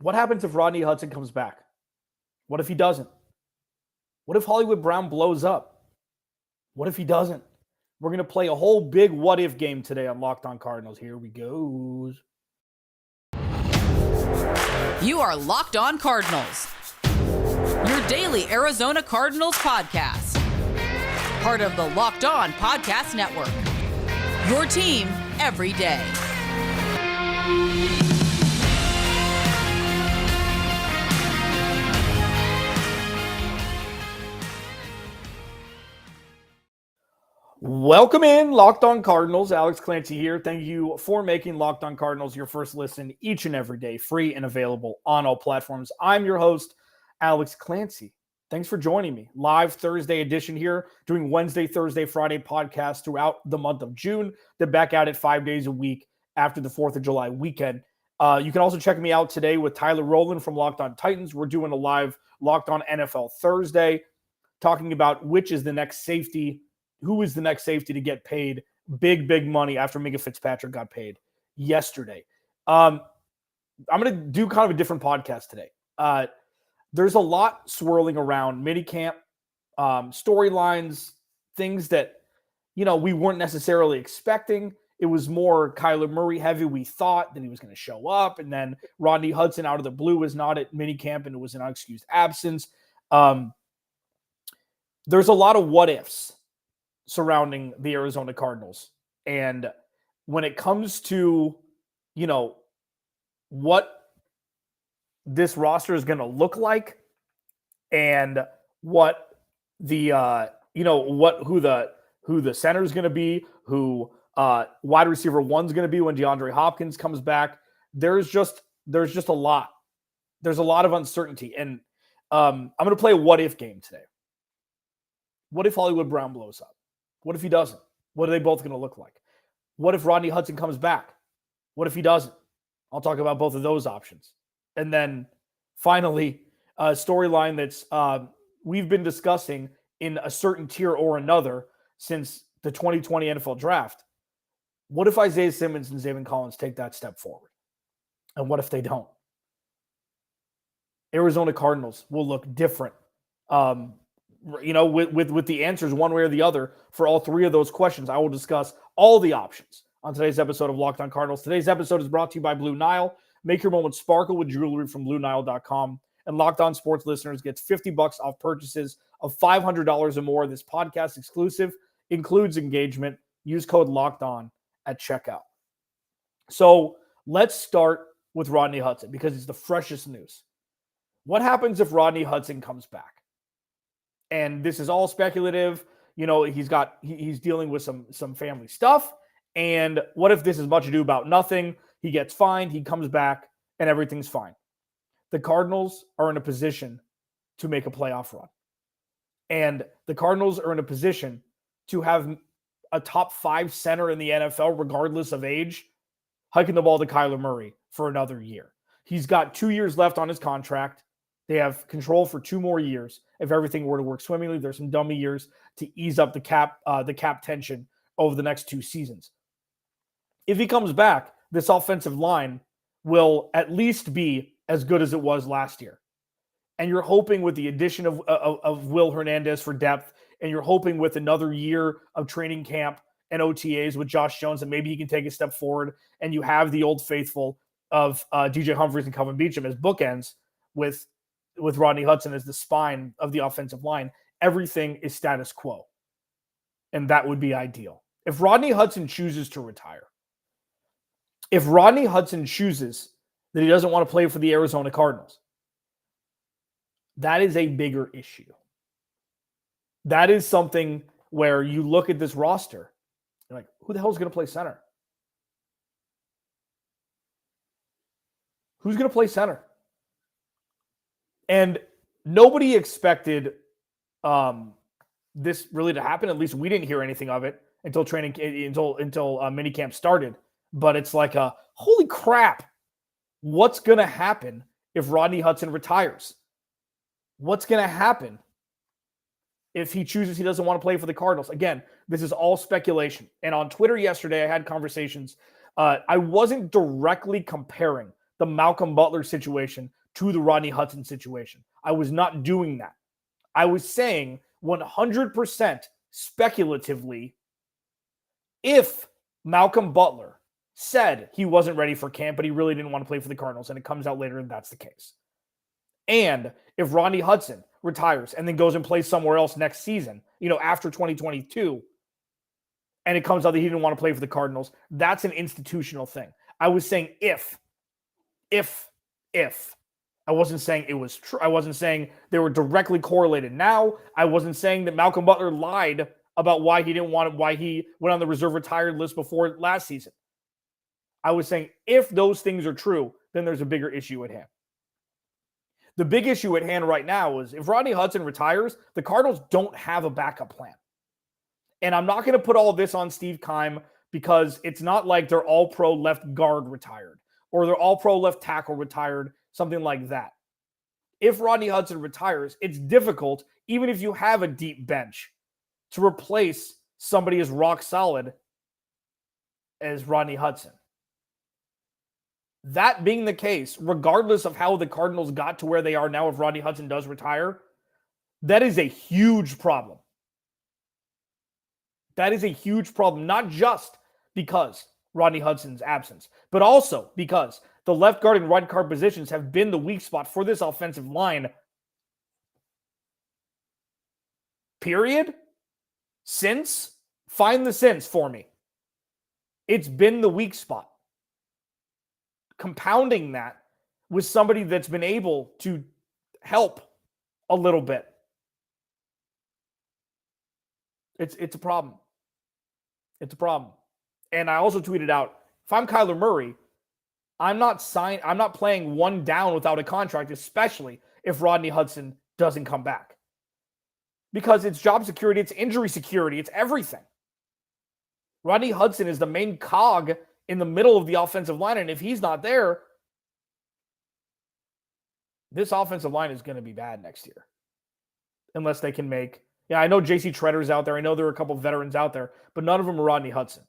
What happens if Rodney Hudson comes back? What if he doesn't? What if Hollywood Brown blows up? What if he doesn't? We're going to play a whole big what-if game today on Locked On Cardinals. Here we go. You are Locked On Cardinals, your daily Arizona Cardinals podcast. Part of the Locked On Podcast Network, your team every day. Welcome in, Locked On Cardinals. Alex Clancy here. Thank you for making Locked On Cardinals your first listen each and every day, free and available on all platforms. I'm your host, Alex Clancy. Thanks for joining me. Live Thursday edition here, doing Wednesday, Thursday, Friday podcasts throughout the month of June. Then back out at 5 days a week after the 4th of July weekend. You can also check me out today with Tyler Rowland from Locked On Titans. We're doing a live Locked On NFL Thursday, talking about which is the next safety. Who is the next safety to get paid big money after Minka Fitzpatrick got paid yesterday? I'm going to do kind of a different podcast today. There's a lot swirling around minicamp, storylines, things that, we weren't necessarily expecting. It was more Kyler Murray heavy, we thought, that he was going to show up. And then Rodney Hudson out of the blue was not at minicamp, and it was an unexcused absence. There's a lot of what ifs surrounding the Arizona Cardinals. And when it comes to, what this roster is going to look like and what the, who the center is going to be, who wide receiver one's going to be when DeAndre Hopkins comes back, there's just a lot. There's a lot of uncertainty. And I'm going to play a what if game today. What if Hollywood Brown blows up? What if he doesn't? What are they both going to look like? What if Rodney Hudson comes back? What if he doesn't? I'll talk about both of those options. And then finally, a storyline that's we've been discussing in a certain tier or another since the 2020 NFL Draft. What if Isaiah Simmons and Zaven Collins take that step forward? And what if they don't? Arizona Cardinals will look different. With the answers one way or the other for all three of those questions. I will discuss all the options on today's episode of Locked On Cardinals. Today's episode is brought to you by Blue Nile. Make your moment sparkle with jewelry from BlueNile.com. And Locked On Sports listeners gets $50 off purchases of $500 or more. This podcast exclusive includes engagement. Use code Locked On at checkout. So let's start with Rodney Hudson because it's the freshest news. What happens if Rodney Hudson comes back? And this is all speculative. He's dealing with some family stuff. And what if this is much ado about nothing? He gets fined, he comes back, and everything's fine. The Cardinals are in a position to make a playoff run. And the Cardinals are in a position to have a top 5 center in the NFL, regardless of age, hiking the ball to Kyler Murray for another year. He's got 2 years left on his contract. They have control for 2 more years. If everything were to work swimmingly, there's some dummy years to ease up the cap tension over the next 2 seasons. If he comes back, this offensive line will at least be as good as it was last year. And you're hoping with the addition of Will Hernandez for depth, and you're hoping with another year of training camp and OTAs with Josh Jones, and maybe he can take a step forward, and you have the old faithful of DJ Humphries and Kelvin Beachum as bookends with Rodney Hudson as the spine of the offensive line. Everything is status quo. And that would be ideal. If Rodney Hudson chooses to retire, if Rodney Hudson chooses that he doesn't want to play for the Arizona Cardinals, that is a bigger issue. That is something where you look at this roster, you're like, who the hell is going to play center? Who's going to play center? And nobody expected this really to happen. At least we didn't hear anything of it until minicamp started. But it's like holy crap! What's going to happen if Rodney Hudson retires? What's going to happen if he chooses he doesn't want to play for the Cardinals? Again, this is all speculation. And on Twitter yesterday, I had conversations. I wasn't directly comparing the Malcolm Butler situation to the Rodney Hudson situation. I was not doing that. I was saying 100% speculatively, if Malcolm Butler said he wasn't ready for camp, but he really didn't want to play for the Cardinals, and it comes out later that that's the case. And if Rodney Hudson retires and then goes and plays somewhere else next season, after 2022, and it comes out that he didn't want to play for the Cardinals, that's an institutional thing. I was saying if. I wasn't saying it was true. I wasn't saying they were directly correlated. Now, I wasn't saying that Malcolm Butler lied about why he went on the reserve retired list before last season. I was saying if those things are true, then there's a bigger issue at hand. The big issue at hand right now is if Rodney Hudson retires, the Cardinals don't have a backup plan. And I'm not going to put all this on Steve Keim because it's not like they're all-pro left guard retired or they're all-pro left tackle retired, something like that. If Rodney Hudson retires, it's difficult, even if you have a deep bench, to replace somebody as rock solid as Rodney Hudson. That being the case, regardless of how the Cardinals got to where they are now, if Rodney Hudson does retire, that is a huge problem. That is a huge problem, not just because Rodney Hudson's absence, but also because the left guard and right guard positions have been the weak spot for this offensive line. Period. Find the since for me. It's been the weak spot. Compounding that with somebody that's been able to help a little bit. It's a problem. It's a problem. And I also tweeted out, if I'm Kyler Murray, I'm not playing one down without a contract, especially if Rodney Hudson doesn't come back. Because it's job security, it's injury security, it's everything. Rodney Hudson is the main cog in the middle of the offensive line, and if he's not there, this offensive line is going to be bad next year. Unless they can make... Yeah, I know J.C. Tretter's out there. I know there are a couple of veterans out there, but none of them are Rodney Hudson.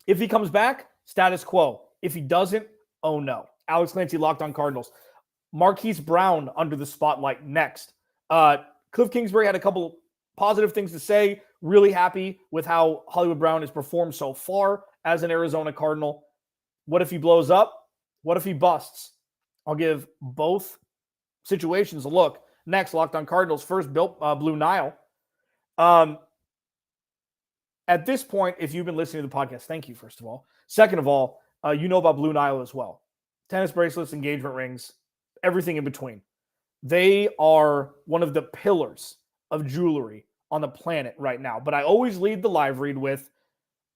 If he comes back, status quo. If he doesn't, oh no. Alex Clancy, Locked On Cardinals. Marquise Brown under the spotlight next. Cliff Kingsbury had a couple positive things to say. Really happy with how Hollywood Brown has performed so far as an Arizona Cardinal. What if he blows up? What if he busts? I'll give both situations a look. Next, Locked On Cardinals. First, Blue Nile. At this point, if you've been listening to the podcast, thank you, first of all. Second of all, you know about Blue Nile as well. Tennis bracelets, engagement rings, everything in between. They are one of the pillars of jewelry on the planet right now. But I always lead the live read with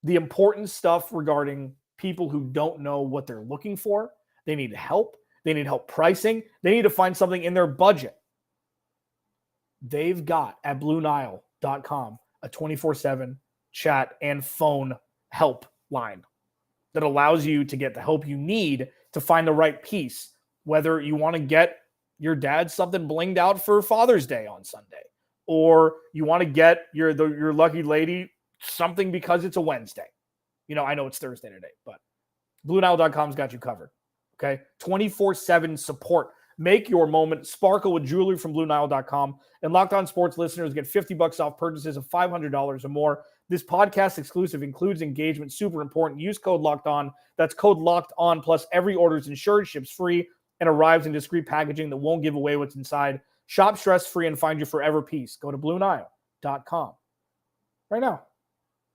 the important stuff regarding people who don't know what they're looking for. They need help. They need help pricing. They need to find something in their budget. They've got at BlueNile.com a 24/7 chat and phone help line that allows you to get the help you need to find the right piece. Whether you want to get your dad something blinged out for Father's Day on Sunday, or you want to get your lucky lady something because it's a Wednesday. I know it's Thursday today, but BlueNile.com's got you covered. Okay? 24/7 support. Make your moment sparkle with jewelry from BlueNile.com. And Locked On Sports listeners get $50 off purchases of $500 or more. This podcast exclusive includes engagement. Super important. Use code Locked On. That's code Locked On. Plus, every order is insured, ships free, and arrives in discreet packaging that won't give away what's inside. Shop stress-free and find your forever piece. Go to BlueNile.com right now.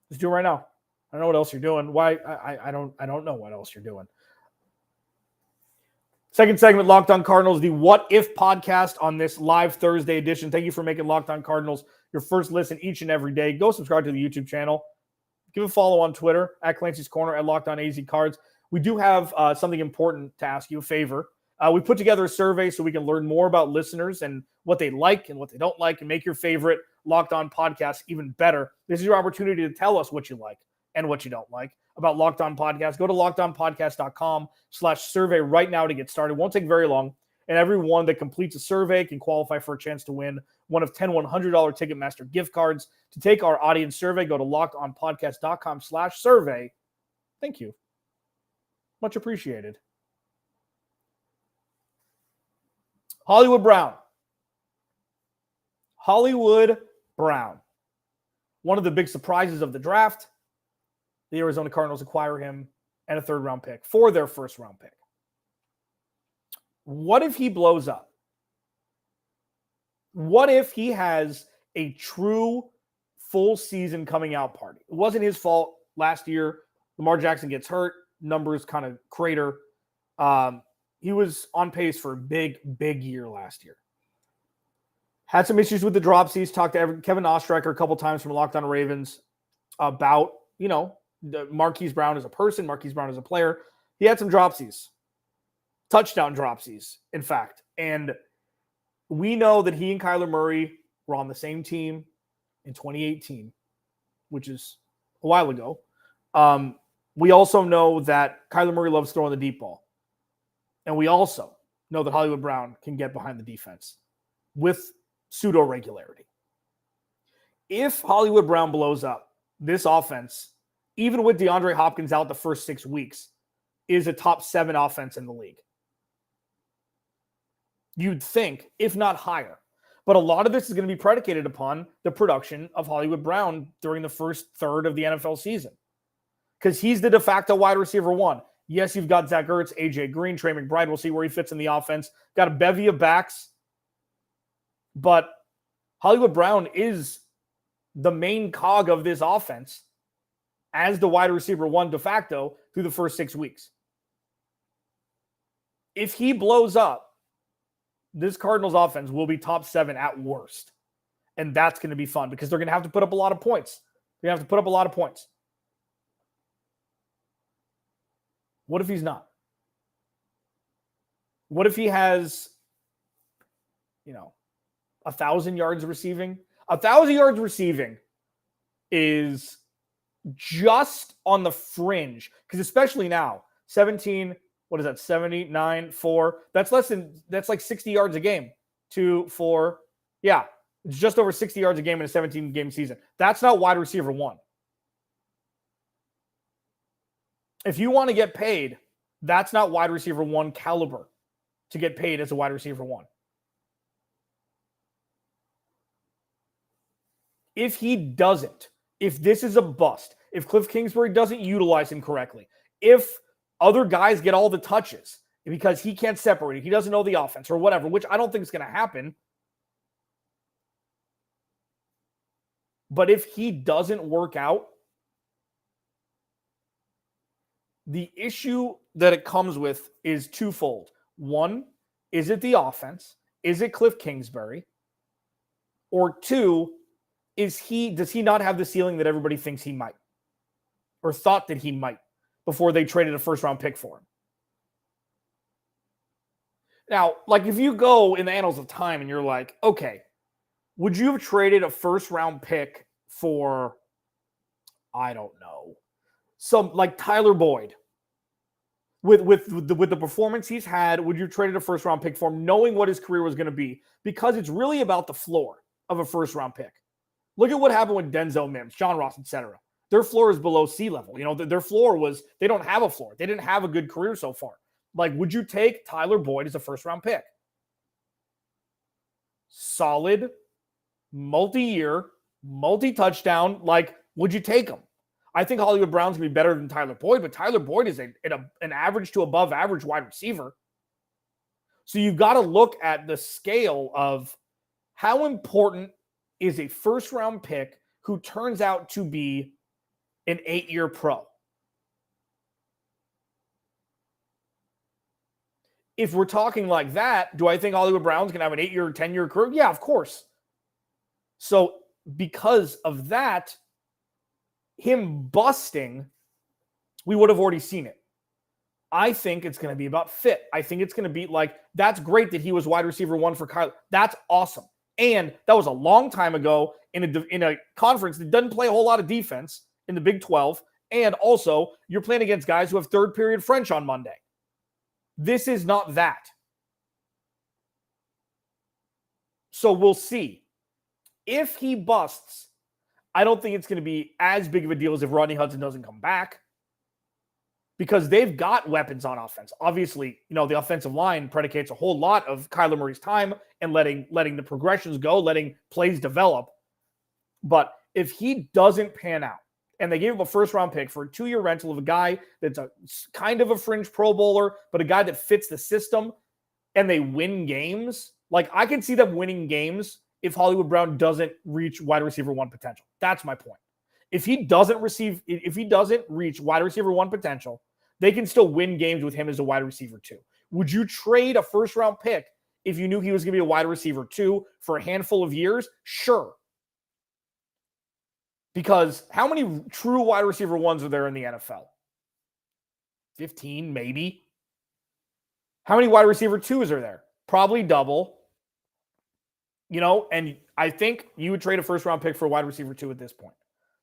Just do it right now. I don't know what else you're doing. Why? I don't know what else you're doing. Second segment, Locked On Cardinals, the What If podcast on this live Thursday edition. Thank you for making Locked On Cardinals your first listen each and every day. Go subscribe to the YouTube channel. Give a follow on Twitter, at Clancy's Corner, at Locked On AZ Cards. We do have something important to ask you, a favor. We put together a survey so we can learn more about listeners and what they like and what they don't like and make your favorite Locked On podcast even better. This is your opportunity to tell us what you like and what you don't like about Locked On Podcast. Go to LockedOnPodcast.com/survey right now to get started. It won't take very long. And everyone that completes a survey can qualify for a chance to win one of 10 $100 Ticketmaster gift cards. To take our audience survey, go to LockedOnPodcast.com/survey. Thank you. Much appreciated. Hollywood Brown. Hollywood Brown. One of the big surprises of the draft. The Arizona Cardinals acquire him and a third-round pick for their first-round pick. What if he blows up? What if he has a true full season coming out party? It wasn't his fault last year. Lamar Jackson gets hurt. Numbers kind of crater. He was on pace for a big, big year last year. Had some issues with the dropsies. Talked to Kevin Oestreicher a couple times from Locked On Ravens about, Marquise Brown as a person, Marquise Brown as a player. He had some dropsies. Touchdown dropsies, in fact. And we know that he and Kyler Murray were on the same team in 2018, which is a while ago. We also know that Kyler Murray loves throwing the deep ball. And we also know that Hollywood Brown can get behind the defense with pseudo-regularity. If Hollywood Brown blows up, this offense, even with DeAndre Hopkins out the first 6 weeks, is a top 7 offense in the league. You'd think, if not higher. But a lot of this is going to be predicated upon the production of Hollywood Brown during the first third of the NFL season. Because he's the de facto wide receiver 1. Yes, you've got Zach Ertz, AJ Green, Trey McBride. We'll see where he fits in the offense. Got a bevy of backs. But Hollywood Brown is the main cog of this offense as the wide receiver 1 de facto through the first 6 weeks. If he blows up, this Cardinals offense will be top 7 at worst. And that's going to be fun because they're going to have to put up a lot of points. They're going to have to put up a lot of points. What if he's not? What if he has, 1,000 yards receiving? 1,000 yards receiving is just on the fringe. Because especially now, 17, what is that, 79, 4? That's like 60 yards a game. 2, 4. Yeah, it's just over 60 yards a game in a 17-game season. That's not wide receiver 1. If you want to get paid, that's not wide receiver 1 caliber to get paid as a wide receiver 1. If he doesn't, if this is a bust, if Cliff Kingsbury doesn't utilize him correctly, if other guys get all the touches because he can't separate it, he doesn't know the offense or whatever, which I don't think is going to happen. But if he doesn't work out, the issue that it comes with is twofold. One, is it the offense? Is it Cliff Kingsbury? Or 2, does he not have the ceiling that everybody thinks he might or thought that he might before they traded a first-round pick for him? Now, if you go in the annals of time and you're like, okay, would you have traded a first-round pick for, I don't know, some Tyler Boyd? With the performance he's had, would you have traded a first-round pick for him knowing what his career was going to be? Because it's really about the floor of a first-round pick. Look at what happened with Denzel Mims, John Ross, etc. Their floor is below sea level. Their floor was, they don't have a floor. They didn't have a good career so far. Would you take Tyler Boyd as a first-round pick? Solid, multi-year, multi-touchdown. Would you take him? I think Hollywood Brown's going to be better than Tyler Boyd, but Tyler Boyd is an average to above average wide receiver. So you've got to look at the scale of how important is a first-round pick who turns out to be an 8-year pro. If we're talking like that, do I think Hollywood Brown's going to have an 8-year, 10-year career? Yeah, of course. So because of that, him busting, we would have already seen it. I think it's going to be about fit. I think it's going to be that's great that he was wide receiver 1 for Kyler. That's awesome. And that was a long time ago in a conference that doesn't play a whole lot of defense in the Big 12. And also, you're playing against guys who have third period French on Monday. This is not that. So we'll see. If he busts, I don't think it's going to be as big of a deal as if Rodney Hudson doesn't come back. because they've got weapons on offense. Obviously, the offensive line predicates a whole lot of Kyler Murray's time and letting the progressions go, letting plays develop. But if he doesn't pan out, and they gave him a first-round pick for a 2-year rental of a guy that's a kind of a fringe Pro Bowler, but a guy that fits the system, and they win games, like I can see them winning games if Hollywood Brown doesn't reach wide receiver 1 potential. That's my point. If he doesn't reach wide receiver 1 potential, they can still win games with him as a wide receiver 2. Would you trade a first-round pick if you knew he was going to be a wide receiver 2 for a handful of years? Sure. Because how many true wide receiver 1s are there in the NFL? 15, maybe. How many wide receiver 2s are there? Probably double. And I think you would trade a first-round pick for a wide receiver 2 at this point,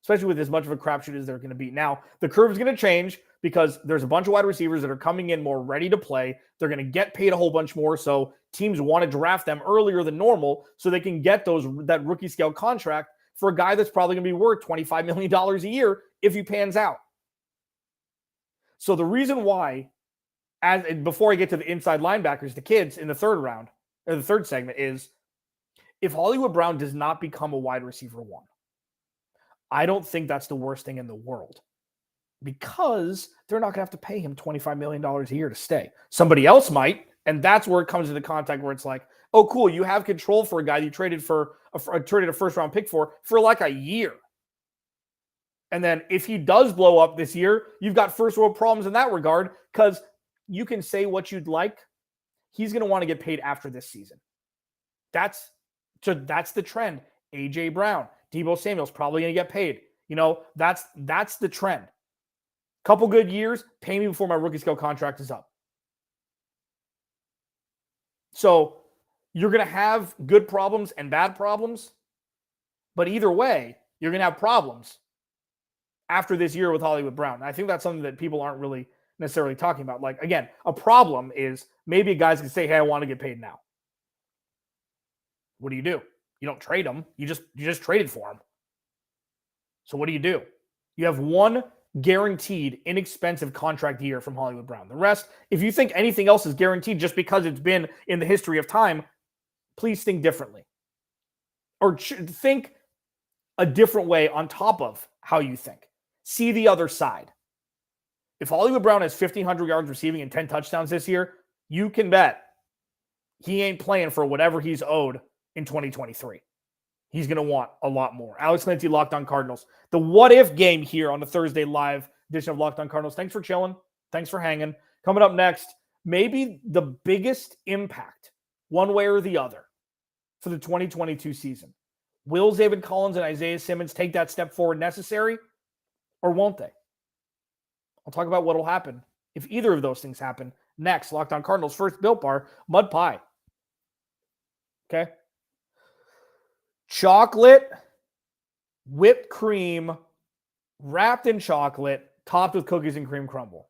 especially with as much of a crapshoot as they're going to be. Now, the curve is going to change because there's a bunch of wide receivers that are coming in more ready to play. They're going to get paid a whole bunch more, so teams want to draft them earlier than normal so they can get that rookie scale contract for a guy that's probably going to be worth $25 million a year if he pans out. So the reason why, before I get to the inside linebackers, the kids in the third segment, is if Hollywood Brown does not become a wide receiver 1, I don't think that's the worst thing in the world because they're not going to have to pay him $25 million a year to stay. Somebody else might, and that's where it comes into contact where it's like, oh, cool, you have control for a guy you traded a first-round pick for like a year. And then if he does blow up this year, you've got first-world problems in that regard because you can say what you'd like. He's going to want to get paid after this season. That's the trend. A.J. Brown, Deebo Samuel's probably going to get paid. That's the trend. Couple good years, pay me before my rookie scale contract is up. So you're going to have good problems and bad problems, but either way, you're going to have problems after this year with Hollywood Brown. And I think that's something that people aren't really necessarily talking about. Like, again, a problem is maybe guys can say, hey, I want to get paid now. What do? You don't trade him. You just traded for him. So what do? You have one guaranteed inexpensive contract year from Hollywood Brown. The rest, if you think anything else is guaranteed just because it's been in the history of time, please think differently. Or think a different way on top of how you think. See the other side. If Hollywood Brown has 1,500 yards receiving and 10 touchdowns this year, you can bet he ain't playing for whatever he's owed in 2023. He's going to want a lot more. Alex Clancy, Locked On Cardinals. The what-if game here on the Thursday live edition of Locked On Cardinals. Thanks for chilling. Thanks for hanging. Coming up next, maybe the biggest impact, one way or the other, for the 2022 season. Will Zaven Collins and Isaiah Simmons take that step forward necessary, or won't they? I'll talk about what will happen if either of those things happen next. Locked On Cardinals. First, Built Bar, Mud Pie. Okay? Chocolate, whipped cream, wrapped in chocolate, topped with cookies and cream crumble.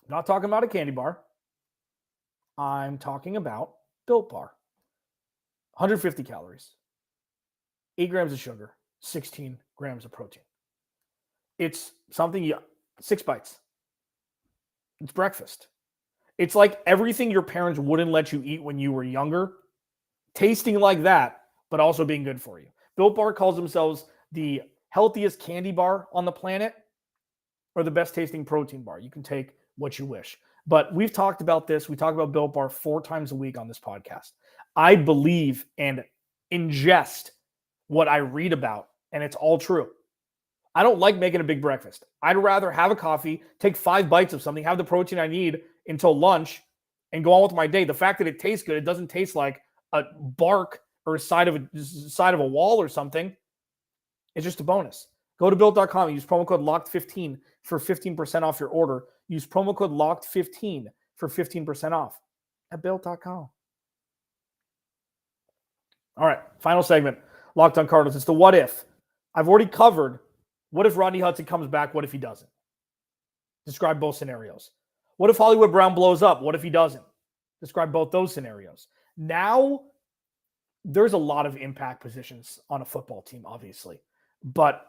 I'm not talking about a candy bar. I'm talking about Built Bar. 150 calories, 8 grams of sugar, 16 grams of protein. It's something 6 bites. It's breakfast. It's like everything your parents wouldn't let you eat when you were younger, tasting like that, but also being good for you. Built Bar calls themselves the healthiest candy bar on the planet or the best tasting protein bar. You can take what you wish. But we've talked about this. We talk about Built Bar 4 times a week on this podcast. I believe and ingest what I read about, and it's all true. I don't like making a big breakfast. I'd rather have a coffee, take 5 bites of something, have the protein I need until lunch, and go on with my day. The fact that it tastes good, it doesn't taste like a bark or a side of a wall or something. It's just a bonus. Go to Built.com and use promo code LOCKED15 for 15% off your order. Use promo code LOCKED15 for 15% off at Built.com. All right, final segment, Locked On Cardinals. It's the what if. I've already covered what if Rodney Hudson comes back, what if he doesn't. Describe both scenarios. What if Hollywood Brown blows up? What if he doesn't? Describe both those scenarios. Now, there's a lot of impact positions on a football team, obviously, but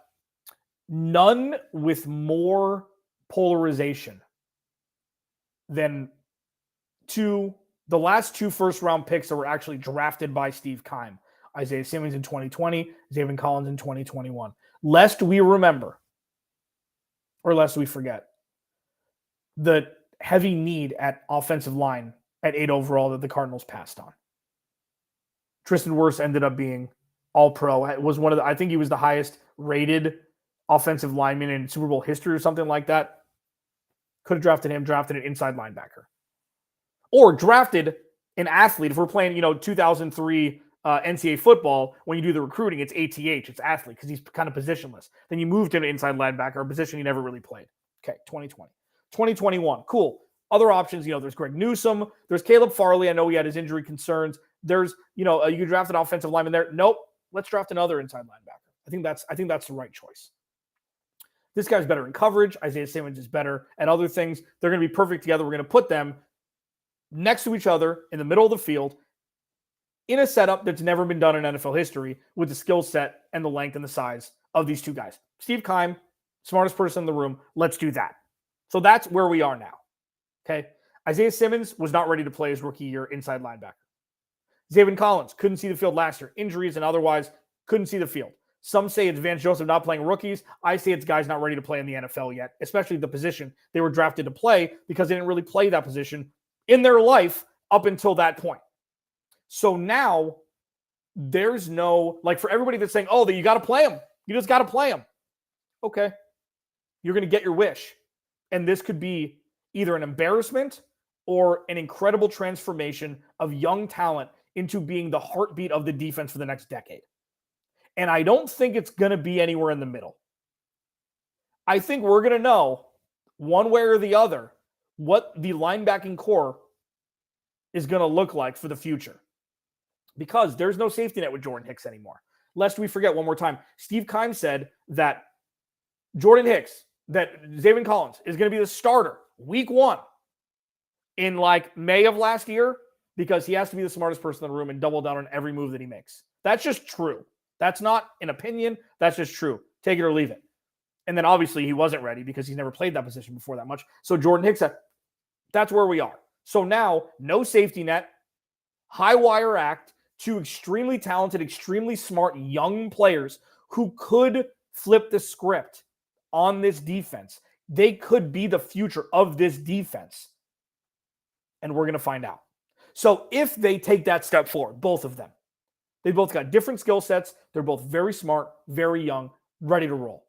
none with more polarization than the last 2 first-round picks that were actually drafted by Steve Keim. Isaiah Simmons in 2020, Zaven Collins in 2021. Lest we remember, or lest we forget, the heavy need at offensive line at 8 overall that the Cardinals passed on. Tristan Wirfs ended up being all-pro. It was I think he was the highest rated offensive lineman in Super Bowl history or something like that. Could have drafted him, drafted an inside linebacker. Or drafted an athlete. If we're playing, 2003 NCAA football, when you do the recruiting, it's ATH, it's athlete, because he's kind of positionless. Then you move to an inside linebacker, a position he never really played. Okay, 2020. 2021, cool. Other options, there's Greg Newsome, there's Caleb Farley. I know he had his injury concerns. There's, you can draft an offensive lineman there. Nope, let's draft another inside linebacker. I think that's the right choice. This guy's better in coverage. Isaiah Simmons is better at other things. They're going to be perfect together. We're going to put them next to each other in the middle of the field in a setup that's never been done in NFL history with the skill set and the length and the size of these two guys. Steve Keim, smartest person in the room. Let's do that. So that's where we are now. Okay. Isaiah Simmons was not ready to play his rookie year inside linebacker. Zaven Collins couldn't see the field last year. Injuries and otherwise couldn't see the field. Some say it's Vance Joseph not playing rookies. I say it's guys not ready to play in the NFL yet, especially the position they were drafted to play because they didn't really play that position in their life up until that point. So now there's no, for everybody that's saying, oh, you got to play him. You just got to play him. Okay. You're going to get your wish. And this could be either an embarrassment or an incredible transformation of young talent into being the heartbeat of the defense for the next decade. And I don't think it's going to be anywhere in the middle. I think we're going to know one way or the other what the linebacking core is going to look like for the future. Because there's no safety net with Jordan Hicks anymore. Lest we forget one more time, Steve Keim said that Jordan Hicks, that Zaven Collins is going to be the starter week 1 in May of last year because he has to be the smartest person in the room and double down on every move that he makes. That's just true. That's not an opinion. That's just true. Take it or leave it. And then obviously he wasn't ready because he's never played that position before that much. So Jordan Hicks, that's where we are. So now, no safety net, high wire act, 2 extremely talented, extremely smart young players who could flip the script on this defense. They could be the future of this defense. And we're going to find out. So if they take that step forward, both of them, they both got different skill sets. They're both very smart, very young, ready to roll.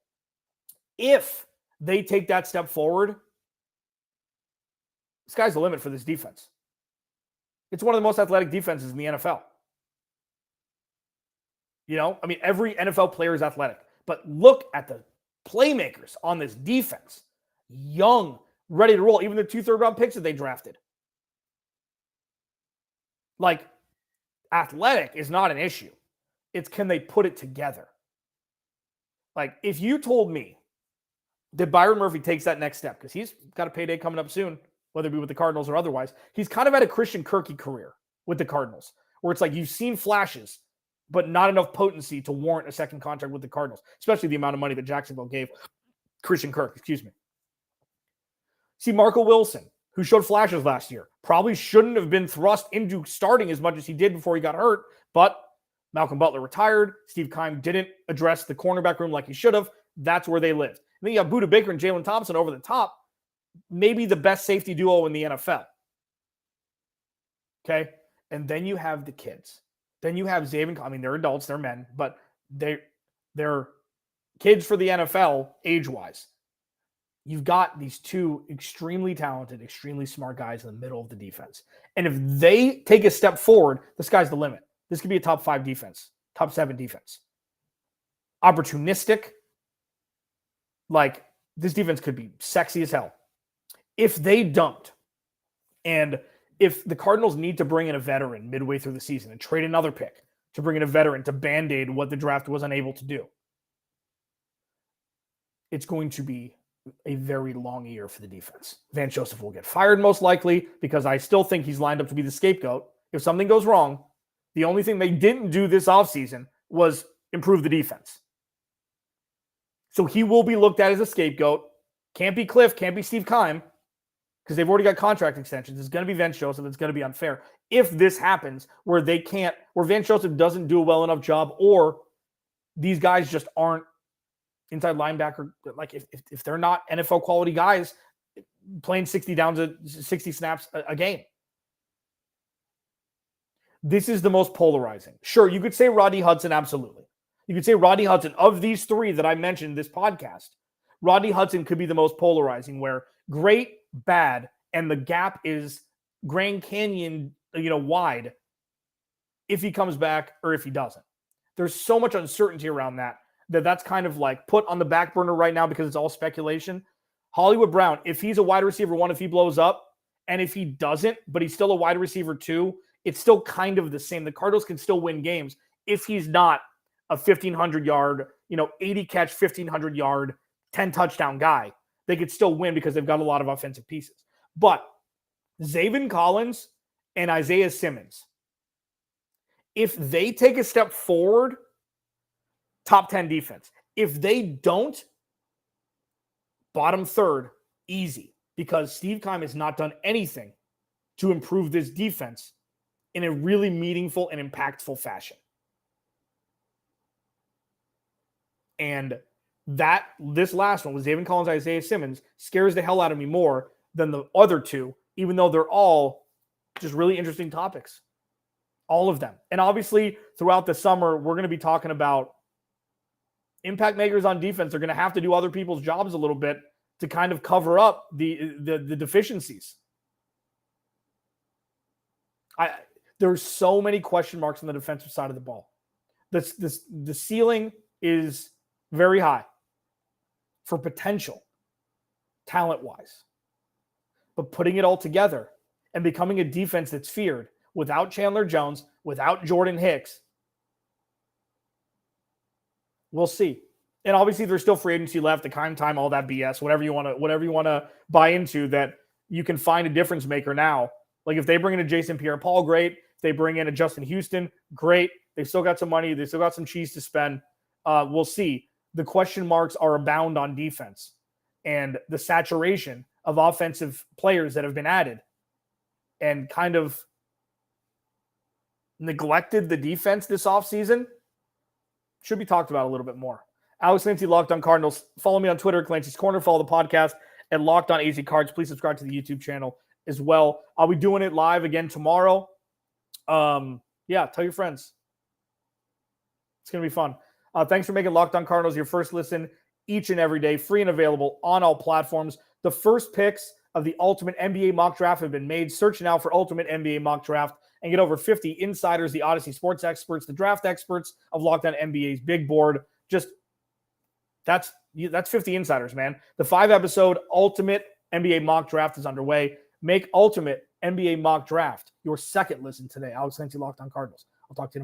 If they take that step forward, sky's the limit for this defense. It's one of the most athletic defenses in the NFL. Every NFL player is athletic. But look at the playmakers on this defense. Young, ready to roll. Even the 2 third-round picks that they drafted. Athletic is not an issue. It's can they put it together? If you told me that Byron Murphy takes that next step, because he's got a payday coming up soon, whether it be with the Cardinals or otherwise, he's kind of had a Christian Kirky career with the Cardinals, where it's you've seen flashes, but not enough potency to warrant a second contract with the Cardinals, especially the amount of money that Jacksonville gave Christian Kirk, See, Marco Wilson, who showed flashes last year, probably shouldn't have been thrust into starting as much as he did before he got hurt, but Malcolm Butler retired. Steve Keim didn't address the cornerback room like he should have. That's where they lived. And then you have Budda Baker and Jalen Thompson over the top, maybe the best safety duo in the NFL. Okay? And then you have the kids. Then you have Zaven. They're adults, they're men, but they're kids for the NFL age-wise. You've got these 2 extremely talented, extremely smart guys in the middle of the defense. And if they take a step forward, the sky's the limit. This could be a top 5 defense, top 7 defense. Opportunistic. This defense could be sexy as hell. If they don't, and if the Cardinals need to bring in a veteran midway through the season and trade another pick to bring in a veteran to band-aid what the draft was unable to do, it's going to be a very long year for the defense. Vance Joseph will get fired most likely because I still think he's lined up to be the scapegoat. If something goes wrong, the only thing they didn't do this offseason was improve the defense. So he will be looked at as a scapegoat. Can't be Cliff, can't be Steve Keim. because they've already got contract extensions. It's going to be Vance Joseph. It's going to be unfair. If this happens where Vance Joseph doesn't do a well enough job, or these guys just aren't inside linebacker, like if they're not NFL quality guys playing 60 snaps a game. This is the most polarizing. Sure, you could say Rodney Hudson, absolutely. You could say Rodney Hudson. Of these three that I mentioned in this podcast, Rodney Hudson could be the most polarizing, where great, bad, and the gap is Grand Canyon, wide if he comes back or if he doesn't. There's so much uncertainty around that's kind of like put on the back burner right now because it's all speculation. Hollywood Brown, if he's a wide receiver 1, if he blows up, and if he doesn't, but he's still a wide receiver 2, it's still kind of the same. The Cardinals can still win games if he's not a 1,500-yard, 80-catch, 1,500-yard, 10-touchdown guy. They could still win because they've got a lot of offensive pieces. But Zaven Collins and Isaiah Simmons, if they take a step forward, top 10 defense. If they don't, bottom third, easy. Because Steve Keim has not done anything to improve this defense in a really meaningful and impactful fashion. And this last one with Zaven Collins, Isaiah Simmons, scares the hell out of me more than the other two, even though they're all just really interesting topics. All of them. And obviously, throughout the summer, we're going to be talking about impact makers on defense. They're going to have to do other people's jobs a little bit to kind of cover up the deficiencies. There's so many question marks on the defensive side of the ball. The ceiling is very high for potential, talent-wise. But putting it all together and becoming a defense that's feared without Chandler Jones, without Jordan Hicks, we'll see. And obviously there's still free agency left, the time, all that BS, whatever you want to buy into, that you can find a difference maker now. Like if they bring in a Jason Pierre-Paul, great. If they bring in a Justin Houston, great. They've still got some money. They've still got some cheese to spend. We'll see. The question marks are abound on defense, and the saturation of offensive players that have been added and kind of neglected the defense this offseason should be talked about a little bit more. Alex Clancy, Locked On Cardinals. Follow me on Twitter, Clancy's Corner. Follow the podcast at Locked On AZ Cards. Please subscribe to the YouTube channel as well. I'll be doing it live again tomorrow. Tell your friends. It's going to be fun. Thanks for making Locked On Cardinals your first listen each and every day, free and available on all platforms. The first picks of the Ultimate NBA Mock Draft have been made. Search now for Ultimate NBA Mock Draft and get over 50 insiders, the Odyssey sports experts, the draft experts of Locked On NBA's big board. That's 50 insiders, man. The 5-episode Ultimate NBA Mock Draft is underway. Make Ultimate NBA Mock Draft your second listen today. Alex Clancy, Locked On Cardinals. I'll talk to you tomorrow.